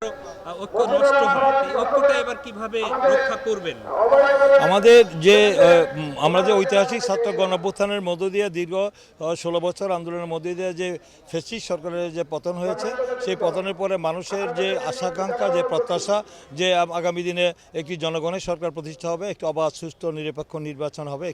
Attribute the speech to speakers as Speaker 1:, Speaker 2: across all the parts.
Speaker 1: ঐক্য নষ্ট হয়, এই ঐক্যটা এবার কিভাবে রক্ষা করবেন?
Speaker 2: আমাদের যে আমরা যে ঐতিহাসিক ছাত্র গণঅভ্যুত্থানের মধ্য দিয়ে দীর্ঘ 16 বছর আন্দোলনের মধ্য দিয়ে যে ফ্যাসিস্ট সরকারের যে পতন হয়েছে, সেই পতনের পরে মানুষের যে আশাকাঙ্ক্ষা, যে প্রত্যাশা যে আগামী দিনে একটি জনগণের সরকার প্রতিষ্ঠা হবে, একটি অবাধ সুষ্ঠু নিরপেক্ষ নির্বাচন হবে,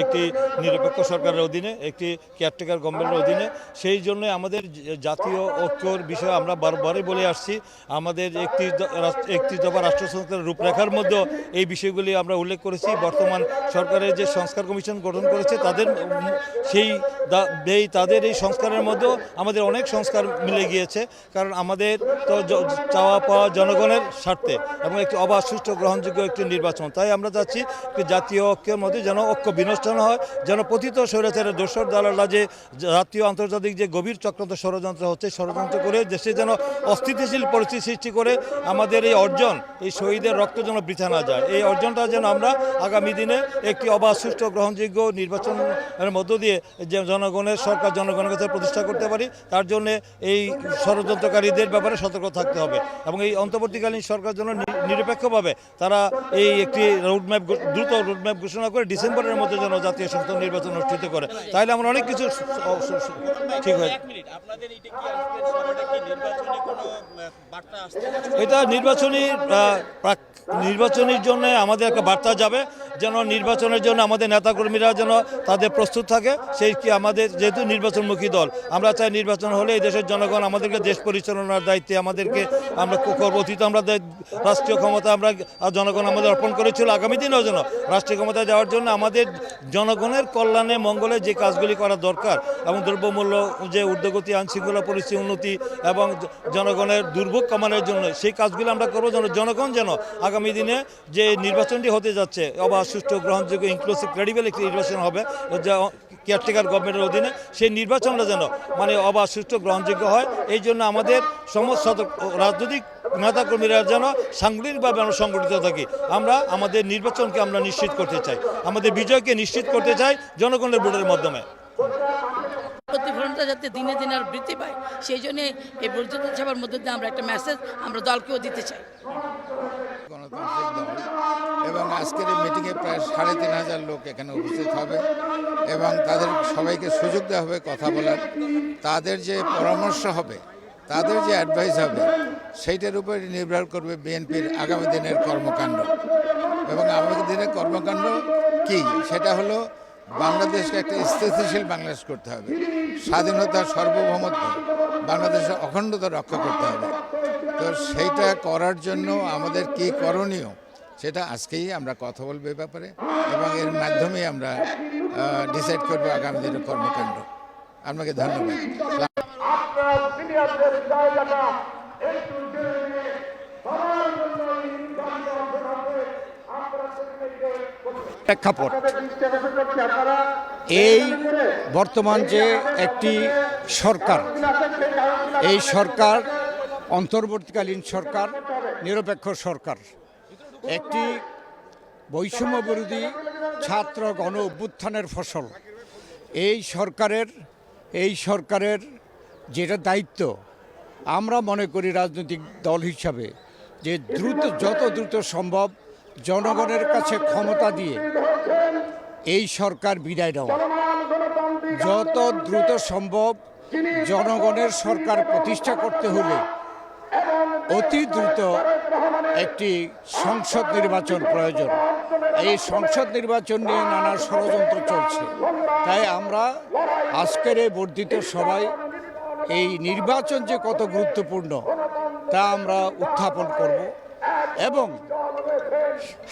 Speaker 2: একটি নিরপেক্ষ সরকারের অধীনে, একটি কেয়ারটেকার গভর্নমেন্টের অধীনে, সেই জন্য আমাদের জাতীয় ঐক্যর বিষয়ে আমরা বারবারই বলে আসছি। আমাদের একটি দফা রাষ্ট্রসংস্কারের রূপরেখার মধ্যে এই বিষয়গুলি আমরা উল্লেখ করেছি। বর্তমান সরকারের যে সংস্কার কমিশন গঠন করেছে তাদের এই সংস্কারের মধ্যেও আমাদের অনেক সংস্কার মিলে গিয়েছে, কারণ আমাদের তো চাওয়া পাওয়া জনগণের স্বার্থে এবং একটি অবাধ সুষ্ঠু গ্রহণযোগ্য একটি নির্বাচন। তাই আমরা চাচ্ছি জাতীয় ঐক্যের মধ্যে যেন ঐক্য বিনষ্ট না হয়, যেন পতিত স্বৈরাচারের দোসর দালালরা যে জাতীয় আন্তর্জাতিক যে গভীর চক্রান্ত ষড়যন্ত্র হচ্ছে, ষড়যন্ত্র করে দেশে যেন অস্থিতিশীল পরিস্থিতি সৃষ্টি করে আমাদের এই অর্জন, এই শহীদের রক্ত যেন বৃথা না যায়, এই অর্জনটা যেন আমরা আগামী দিনে একটি অবাধ সুষ্ঠু গ্রহণযোগ্য নির্বাচনের মধ্য দিয়ে যে জনগণের সরকার জনগণের কাছে প্রতিষ্ঠা করতে পারি, তার জন্য এই ষড়যন্ত্রকারীদের ব্যাপারে সতর্ক থাকতে হবে এবং এই অন্তর্বর্তীকালীন সরকার যেন নিরপেক্ষভাবে তারা এই একটি দ্রুত রোডম্যাপ ঘোষণা করে ডিসেম্বরের মধ্যে যেন জাতীয় সংসদ নির্বাচন অনুষ্ঠিত করে, তাহলে আমরা অনেক কিছু ঠিক হয়। এটা নির্বাচনের জন্য আমাদের একটা বার্তা যাবে, যেন নির্বাচনের জন্য আমাদের নেতাকর্মীরা যেন তাদের প্রস্তুত থাকে। সেই কি আমাদের যেহেতু নির্বাচনমুখী দল, আমরা চাই নির্বাচন হলে এই দেশের জনগণ আমাদেরকে দেশ পরিচালনার দায়িত্বে আমাদেরকে আমরা করবো। অতীত আমরা রাষ্ট্রীয় ক্ষমতা আমরা জনগণ আমাদের অর্পণ করেছিল, আগামী দিনেও যেন রাষ্ট্রীয় ক্ষমতা দেওয়ার জন্য আমাদের জনগণের কল্যাণে মঙ্গলে যে কাজগুলি করা দরকার এবং দ্রব্যমূল্য যে ঊর্ধ্বগতি, আইনশৃঙ্খলা পরিস্থিতি উন্নতি এবং জনগণের দুর্ভোগ কমানোর জন্য সেই কাজগুলি আমরা করবো, যেন জনগণ যেন আগামী দিনে যে নির্বাচনটি হতে যাচ্ছে অবাধ সুষ্ঠু গ্রহণযোগ্য ইনক্লুসিভ ক্রেডিবল একটি নির্বাচন হবে যা কেয়ারটেকার গভর্নমেন্টের অধীনে, সেই নির্বাচনটা যেন অবাধ সুষ্ঠু গ্রহণযোগ্য হয়। এই জন্য আমাদের সমস্ত রাজনৈতিক নেতাকর্মীরা যেন সাংগঠনিকভাবে আমরা সংগঠিত থাকি। আমরা আমাদের নির্বাচনকে আমরা নিশ্চিত করতে চাই, আমাদের বিজয়কে নিশ্চিত করতে চাই জনগণের ভোটের মাধ্যমে।
Speaker 3: প্রতিফলনটা যাতে দিনে দিনে আর বৃদ্ধি পায়, সেই জন্য এই বর্ধিত সভার মধ্যে দিয়ে আমরা একটা মেসেজ আমরা দলকেও দিতে চাই।
Speaker 4: গণতান্ত্রিক দল এবং আজকের এই মিটিংয়ে প্রায় ৩,৫০০ লোক এখানে উপস্থিত হবে এবং তাদের সবাইকে সুযোগ দেওয়া হবে কথা বলার, তাদের যে পরামর্শ হবে, তাদের যে অ্যাডভাইস হবে, সেইটার উপরে নির্ভর করবে বিএনপির আগামী দিনের কর্মকাণ্ড। এবং আগামী দিনের কর্মকাণ্ড কি, সেটা হলো বাংলাদেশকে একটা স্থিতিশীল বাংলাদেশ করতে হবে, স্বাধীনতা সার্বভৌমত্ব বাংলাদেশের অখণ্ডতা রক্ষা করতে হবে। তো সেইটা করার জন্য আমাদের কি করণীয় সেটা আজকেই আমরা কথা বলবো এই ব্যাপারে, এবং এর মাধ্যমেই আমরা ডিসাইড করবো আগামী দিনের কর্মকাণ্ড। আপনাকে ধন্যবাদ।
Speaker 5: প্রেক্ষাপট এই বর্তমান যে একটি সরকার, এই সরকার অন্তর্বর্তীকালীন সরকার, নিরপেক্ষ সরকার, একটি বৈষম্য বিরোধী ছাত্র গণ অভ্যুত্থানের ফসল। এই সরকারের যেটা দায়িত্ব, আমরা মনে করি রাজনৈতিক দল হিসাবে যে যত দ্রুত সম্ভব জনগণের কাছে ক্ষমতা দিয়ে এই সরকার বিদায় নেওয়া, যত দ্রুত সম্ভব জনগণের সরকার প্রতিষ্ঠা করতে হলে অতি দ্রুত একটি সংসদ নির্বাচন প্রয়োজন। এই সংসদ নির্বাচন নিয়ে নানা ষড়যন্ত্র চলছে, তাই আমরা আজকের এই বর্ধিত সভায় এই নির্বাচন যে কত গুরুত্বপূর্ণ তা আমরা উত্থাপন করব এবং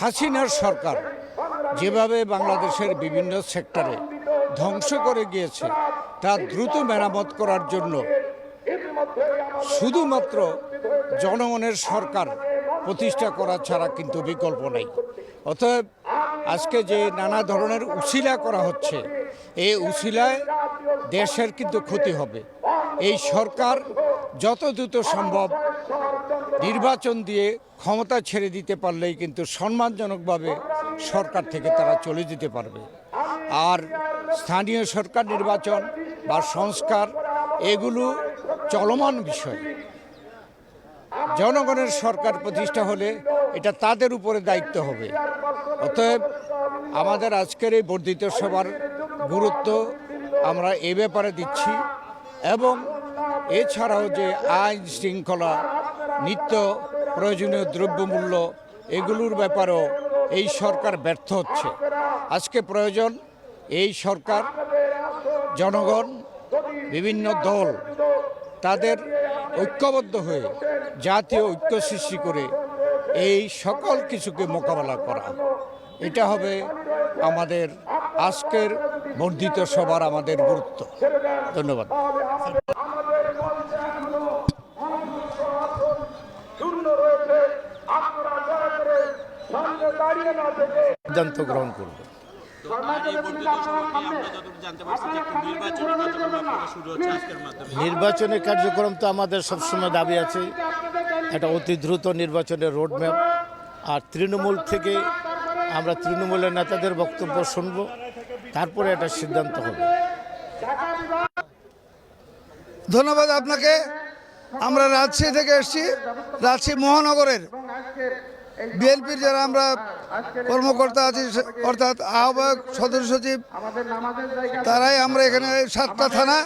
Speaker 5: হাসিনার সরকার যেভাবে বাংলাদেশের বিভিন্ন সেক্টরে ধ্বংস করে গিয়েছে তা দ্রুত মেরামত করার জন্য শুধুমাত্র জনগণের সরকার প্রতিষ্ঠা করা ছাড়া কিন্তু বিকল্প নেই। অতএব আজকে যে নানা ধরনের উছিলা করা হচ্ছে, এই উছিলায় দেশের কিন্তু ক্ষতি হবে। এই সরকার যত দ্রুত সম্ভব নির্বাচন দিয়ে ক্ষমতা ছেড়ে দিতে পারলেই কিন্তু সম্মানজনকভাবে সরকার থেকে তারা চলে যেতে পারবে। আর স্থানীয় সরকার নির্বাচন বা সংস্কার এগুলো চলমান বিষয়। জনগণের সরকার প্রতিষ্ঠা হলে এটা তাদের উপরে দায়িত্ব হবে। অতএব আমাদের আজকের এই বর্ধিত সভার গুরুত্ব আমরা এ ব্যাপারে দিচ্ছি এবং এছাড়াও যে আইন শৃঙ্খলা, নিত্য প্রয়োজনীয় দ্রব্যমূল্য এগুলোর ব্যাপারেও এই সরকার ব্যর্থ হচ্ছে। আজকে প্রয়োজন এই সরকার, জনগণ, বিভিন্ন দল তাদের ঐক্যবদ্ধ হয়ে জাতীয় ঐক্য সৃষ্টি করে এই সকল কিছুকে মোকাবেলা করা। এটা হবে আমাদের আজকের বর্ধিত সভার আমাদের গুরুত্ব। ধন্যবাদ।
Speaker 2: সিদ্ধান্ত গ্রহণ করব।
Speaker 1: তো আর এই বর্ধিত সভা নিয়ে আমরা যতটুকু জানতে পারছি যে একটি নির্বাচনী কার্যক্রম আপনারা শুরু হচ্ছে আজকের মাধ্যমে।
Speaker 6: নির্বাচনী কার্যক্রম তো আমাদের সবসময় দাবি আছে, একটা অতি দ্রুত নির্বাচনের রোডম্যাপ। আর তৃণমূল থেকে আমরা তৃণমূলের নেতাদের বক্তব্য শুনব, তারপরে একটা সিদ্ধান্ত হবে।
Speaker 7: ধন্যবাদ আপনাকে। আমরা রাজশাহী থেকে এসেছি, রাজশাহী মহানগরের বিএনপির যারা আমরা কর্মকর্তা আছি, অর্থাৎ আহ্বায়ক, সদস্য সচিব, তারাই আমরা এখানে 7টা থানা।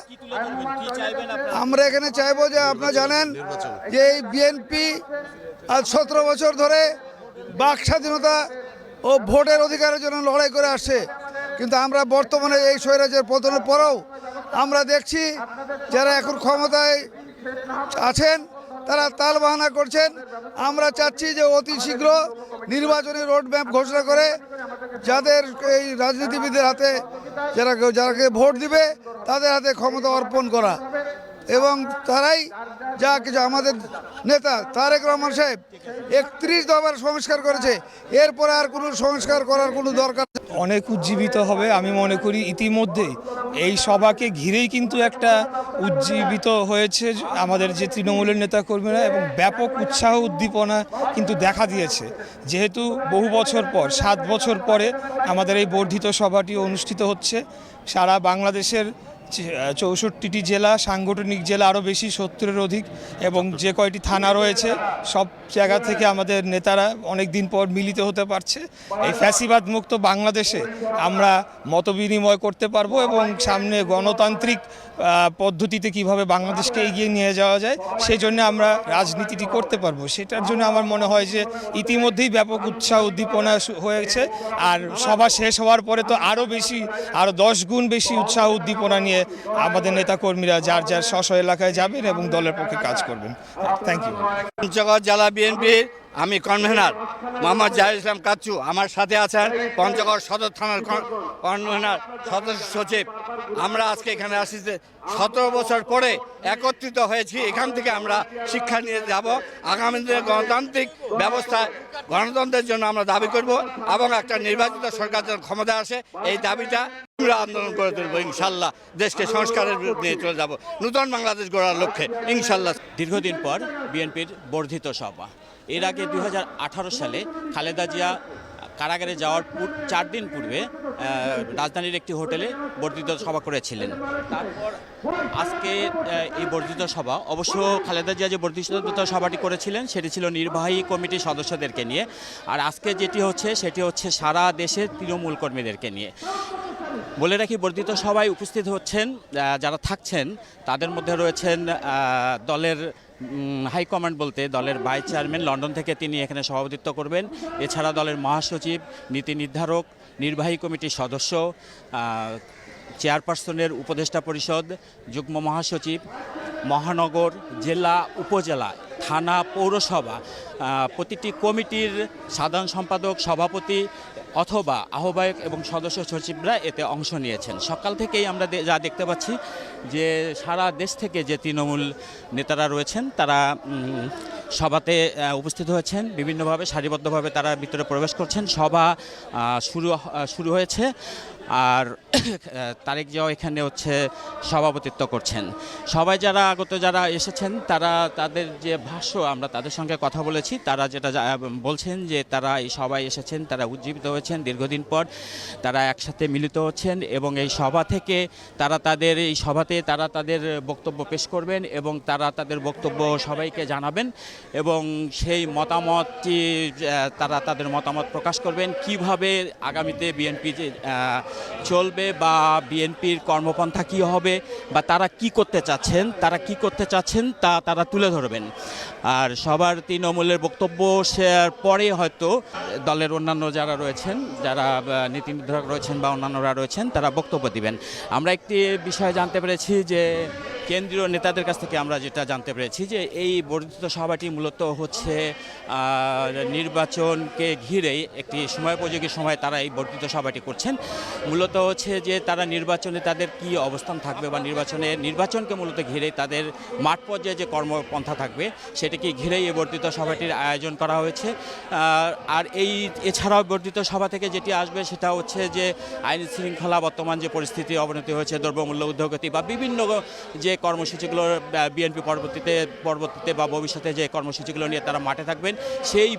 Speaker 7: আমরা এখানে চাইবো যে আপনারা জানেন যে এই বিএনপি আজ 17 বছর ধরে বাক স্বাধীনতা ও ভোটের অধিকারের জন্য লড়াই করে আসছে, কিন্তু আমরা বর্তমানে এই স্বৈরাচার পতনের পরেও আমরা দেখছি যারা এখন ক্ষমতায় আছেন তারা তালবাহানা করছেন। আমরা চাচ্ছি যে অতি শীঘ্র নির্বাচনী রোডম্যাপ ঘোষণা করে যাদের এই রাজনীতিবিদের হাতে যারাকে ভোট দিবে তাদের হাতে ক্ষমতা অর্পণ করা, এবং তারাই যা কিছু আমাদের নেতা তারেক রহমান সাহেব 31 দফার সংস্কার করেছে, এরপরে আর কোনো সংস্কার করার কোনো দরকার নেই।
Speaker 8: অনেক উজ্জীবিত হবে আমি মনে করি। ইতিমধ্যে এই সভাকে ঘিরেই কিন্তু একটা উজ্জীবিত হয়েছে আমাদের যে তৃণমূলের নেতাকর্মীরা, এবং ব্যাপক উৎসাহ উদ্দীপনা কিন্তু দেখা দিয়েছে। যেহেতু বহু বছর পর, 7 বছর পরে আমাদের এই বর্ধিত সভাটি অনুষ্ঠিত হচ্ছে। সারা বাংলাদেশের 64টি জেলা, সাংগঠনিক জেলা আরও বেশি 70-এর অধিক, এবং যে কয়টি থানা রয়েছে সব জায়গা থেকে আমাদের নেতারা অনেক দিন পর মিলিত হতে পারছে। এই ফ্যাসিবাদ মুক্ত বাংলাদেশে আমরা মতবিনিময় করতে পারবো এবং সামনে গণতান্ত্রিক পদ্ধতিতে কিভাবে বাংলাদেশকে এগিয়ে নিয়ে যাওয়া যায় সেই জন্য আমরা রাজনীতিটি করতে পারবো। সেটার জন্য আমার মনে হয় যে ইতিমধ্যেই ব্যাপক উৎসাহ উদ্দীপনা হয়েছে, আর সভা শেষ হওয়ার পরে তো আরও 10 গুণ বেশি উৎসাহ উদ্দীপনা নিয়ে আমাদের নেতাকর্মীরা যার যার স্ব এলাকায় যাবেন এবং দলের পক্ষে কাজ করবেন। Thank you.
Speaker 9: পঞ্চগড় জেলা বিএনপির আমি কনভেনার মোহাম্মদ জাহির ইসলাম কাচ্চু, আমার সাথে আছেন পঞ্চগড় সদর থানার কনভেনার সদস্য সচিব। আমরা আজকে এখানে আসছি যে 17 বছর পরে একত্রিত হয়েছি। এখান থেকে আমরা শিক্ষা নিয়ে যাব। আগামী দিনে গণতান্ত্রিক ব্যবস্থায় গণতন্ত্রের জন্য আমরা দাবি করব এবং একটা নির্বাচিত সরকার যেন ক্ষমতা আসে, এই দাবিটা আমরা আন্দোলন করে তুলব। ইনশাল্লাহ দেশকে সংস্কারের নিয়ে চলে যাব, নতুন বাংলাদেশ গড়ার লক্ষ্যে ইনশাল্লাহ।
Speaker 10: দীর্ঘদিন পর বিএনপির বর্ধিত সভা। এর আগে 2018 সালে খালেদা জিয়া কারাগারে যাওয়ার 4 দিন পূর্বে রাজধানীর একটি হোটেলে বর্ধিত সভা করেছিলেন। তারপর আজকে এই বর্ধিত সভা, অবশ্য খালেদা জিয়া যে বর্ধিত সভাটি করেছিলেন সেটি ছিল নির্বাহী কমিটির সদস্যদেরকে নিয়ে, আর আজকে যেটি হচ্ছে সেটি হচ্ছে সারা দেশের তৃণমূল কর্মীদেরকে নিয়ে। বলে রাখি, বর্ধিত সভায় উপস্থিত হচ্ছেন যারা থাকছেন তাদের মধ্যে রয়েছেন দলের হাইকমান্ড বলতে দলের ভাইস চেয়ারম্যান, লন্ডন থেকে তিনি এখানে সভাপতিত্ব করবেন। এছাড়া দলের মহাসচিব, নীতি নির্ধারক, নির্বাহী কমিটির সদস্য, চেয়ারপারসনের উপদেষ্টা পরিষদ, যুগ্ম মহাসচিব, মহানগর, জেলা, উপজেলা, থানা, পৌরসভা, প্রতিটি কমিটির সাধারণ সম্পাদক, সভাপতি অথবা আহ্বায়ক এবং সদস্য সচিবরা এতে অংশ নিয়েছেন। সকাল থেকেই আমরা যা দেখতে পাচ্ছি যে সারা দেশ থেকে যে তৃণমূল নেতারা রয়েছেন তারা সভাতে উপস্থিত হয়েছেন। বিভিন্নভাবে সারিবদ্ধভাবে তারা ভিতরে প্রবেশ করছেন। সভা শুরু হয়েছে, আর তারেক জিয়াও এখানে সভাপতিত্ব করছেন। সবাই যারা এসেছেন তারা তাদের যে ভাষ্য, আমরা তাদের সঙ্গে কথা বলেছি, তারা যেটা বলছেন যে তারা এই সভায় এসেছেন, তারা উজ্জীবিত হয়েছেন, দীর্ঘদিন পর তারা একসাথে মিলিত হচ্ছেন এবং এই সভা থেকে তারা তাদের বক্তব্য পেশ করবেন এবং তারা তাদের বক্তব্য সবাইকে জানাবেন। এবং সেই মতামতটি তারা তাদের মতামত প্রকাশ করবেন কিভাবে আগামীতে বিএনপি চলবে বা বিএনপির কর্মপন্থা কী হবে বা তারা কি করতে চাচ্ছেন তা তারা তুলে ধরবেন। আর সবার তৃণমূলের বক্তব্য শেয়ার পরে হয়তো দলের অন্যান্য যারা রয়েছেন, যারা নীতি নির্ধারক রয়েছেন বা অন্যান্যরা রয়েছেন, তারা বক্তব্য দিবেন। আমরা একটি বিষয় জানতে পেরেছি যে কেন্দ্রীয় নেতাদের কাছ থেকে আমরা যেটা জানতে পেরেছি যে এই বর্ধিত সভাটি মূলত হচ্ছে নির্বাচনকে ঘিরেই একটি সময়োপযোগী সময় তারা এই বর্ধিত সভাটি করছেন। মূলত হচ্ছে যে তারা নির্বাচনে তাদের কি অবস্থান থাকবে বা নির্বাচনকে মূলত ঘিরেই তাদের মাঠ পর্যায়ে যে কর্মপন্থা থাকবে সেটাকে ঘিরেই এই বর্ধিত সভাটির আয়োজন করা হয়েছে। আর এছাড়াও বর্ধিত সভা থেকে যেটি আসবে সেটা হচ্ছে যে আইন শৃঙ্খলা, বর্তমান যে পরিস্থিতি অবনতি হয়েছে, দ্রব্যমূল্য ঊর্ধ্বগতি বা বিভিন্ন যে কর্মসূচিগুলো বিএনপি পরবর্তীতে বা ভবিষ্যতে যে কর্মসূচিগুলো নিয়ে তারা মাঠে থাকবেন সেই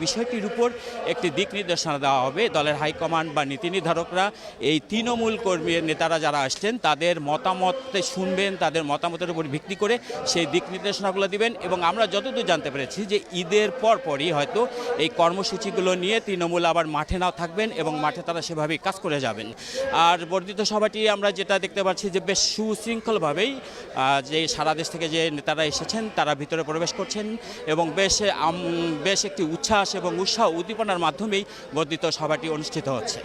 Speaker 10: বিষয়টির উপর একটি দিক নির্দেশনা দেওয়া হবে। দলের হাইকমান্ড বা নীতি নির্ধারকরা এই তৃণমূল কর্মীর নেতারা যারা আসছেন তাদের মতামত শুনবেন, তাদের মতামতের উপর ভিত্তি করে সেই দিক নির্দেশনাগুলো দিবেন। এবং আমরা যতদূর জানতে পেরেছি যে ঈদের পরই হয়তো এই কর্মসূচিগুলো নিয়ে তৃণমূল আবার মাঠে নাও থাকবেন এবং মাঠে তারা সেভাবেই কাজ করে যাবেন। আর বর্ধিত সভাটি আমরা যেটা দেখতে পাচ্ছি যে বেশ সুশৃঙ্খলভাবেই যে সারা দেশ থেকে যে নেতারা এসেছেন তারা ভিতরে প্রবেশ করছেন এবং বেশ একটি উচ্ছ্বাস এবং উৎসাহ উদ্দীপনার মাধ্যমেই বর্ধিত সভাটি অনুষ্ঠিত হচ্ছে।